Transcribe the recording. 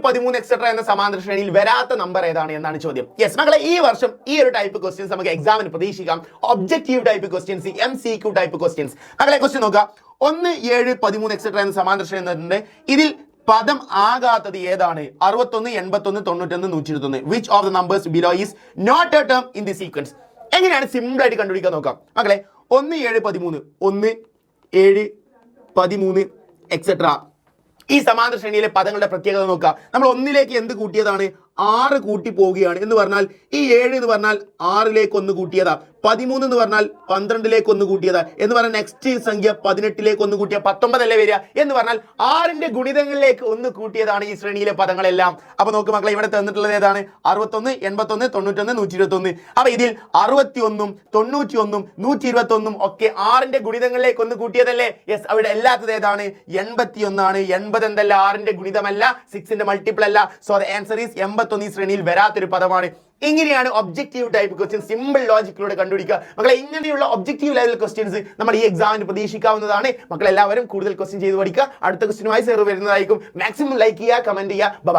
13 etcetera എന്ന സമാന്തര ശ്രേണിയിൽ വരാത്ത നമ്പർ ഏതാണ് എന്നാണ് ചോദ്യം. യെസ് മക്കളെ, ഈ വർഷം ഈ ഒരു ടൈപ്പ് ക്വസ്റ്റ്യൻസ് നമുക്ക് എക്സാമിന് പ്രതീക്ഷിക്കാം. Objective type questions, MCQ type questions. മക്കളെ ക്വസ്റ്റ്യൻ നോക്കാം. 1, 7, 13 എക്സെട്ര എന്ന സമാന്തര ശ്രേണി തന്നിട്ടുണ്ട്. ഇതിൽ പദം ആകാത്തത് ഏതാണ്? 61, 81, 91, 121. Which of the numbers below is not a term in the sequence? എങ്ങനെയാണ് സിമ്പിൾ ആയിട്ട് കണ്ടുപിടിക്കാൻ നോക്കാം മക്കളെ. 1, 7, 13, 1, 7, 13 എക്സെട്ര ഈ സമാന്തര ശ്രേണിയിലെ പദങ്ങളുടെ പ്രത്യേകത നോക്കുക. നമ്മൾ 1ലേക്ക് എന്ത് കൂട്ടിയതാണ്? 6 കൂട്ടി പോവുകയാണ് എന്ന് പറഞ്ഞാൽ ഈ 7 എന്ന് പറഞ്ഞാൽ 6ലേക്ക് 1 കൂട്ടിയതാ, 13 എന്ന് പറഞ്ഞാൽ 12ലേക്ക് 1 കൂട്ടിയതാ എന്ന് പറഞ്ഞാൽ നെക്സ്റ്റ് സംഖ്യ 18ലേക്ക് 1 കൂട്ടിയ 19 അല്ലേ വരിക എന്ന് പറഞ്ഞാൽ 6ന്റെ ഗുണിതങ്ങളിലേക്ക് 1 കൂട്ടിയതാണ് ഈ ശ്രേണിയിലെ പദങ്ങളെല്ലാം. അപ്പൊ നോക്ക് മക്കളെ, ഇവിടെ തന്നിട്ടുള്ളത് ഏതാണ്? 61, 81, 91, 121. അപ്പൊ ഇതിൽ 61, 91, 121 ഒക്കെ 6ന്റെ ഗുണിതങ്ങളിലേക്ക് 1 കൂട്ടിയതല്ലേ? യെസ്, അവിടെ അല്ലാത്തത് ഏതാണ്? 81 ആണ്. 80 എന്തല്ല? 6ന്റെ ഗുണിതമല്ല, 6ന്റെ മൾട്ടിപ്പിൾ അല്ല. So the answer is 81. ഈ ശ്രേണിയിൽ വരാത്തൊരു പദമാണ്. ഇങ്ങനെയാണ് ഒബ്ജക്റ്റീവ് ടൈപ്പ് ക്വസ്റ്റ്യൻസ് സിമ്പിൾ ലോജിക്കിലൂടെ കണ്ടുപിടിക്കുക മക്കളെ. ഇങ്ങനെയുള്ള ഒബ്ജക്റ്റീവ് ലെവൽ ക്വസ്റ്റ്യൻസ് നമ്മൾ ഈ എക്സാമിന് പ്രതീക്ഷിക്കാവുന്നതാണ്. മക്കൾ എല്ലാവരും കൂടുതൽ ക്വസ്റ്റ്യൻ ചെയ്ത് പഠിക്കുക. അടുത്ത ക്വസ്റ്റ്യനുമായി സർ വരുന്നതായിരിക്കും. മാക്സിമം ലൈക്ക് ചെയ്യുക, കമന്റ് ചെയ്യുക. ബൈ.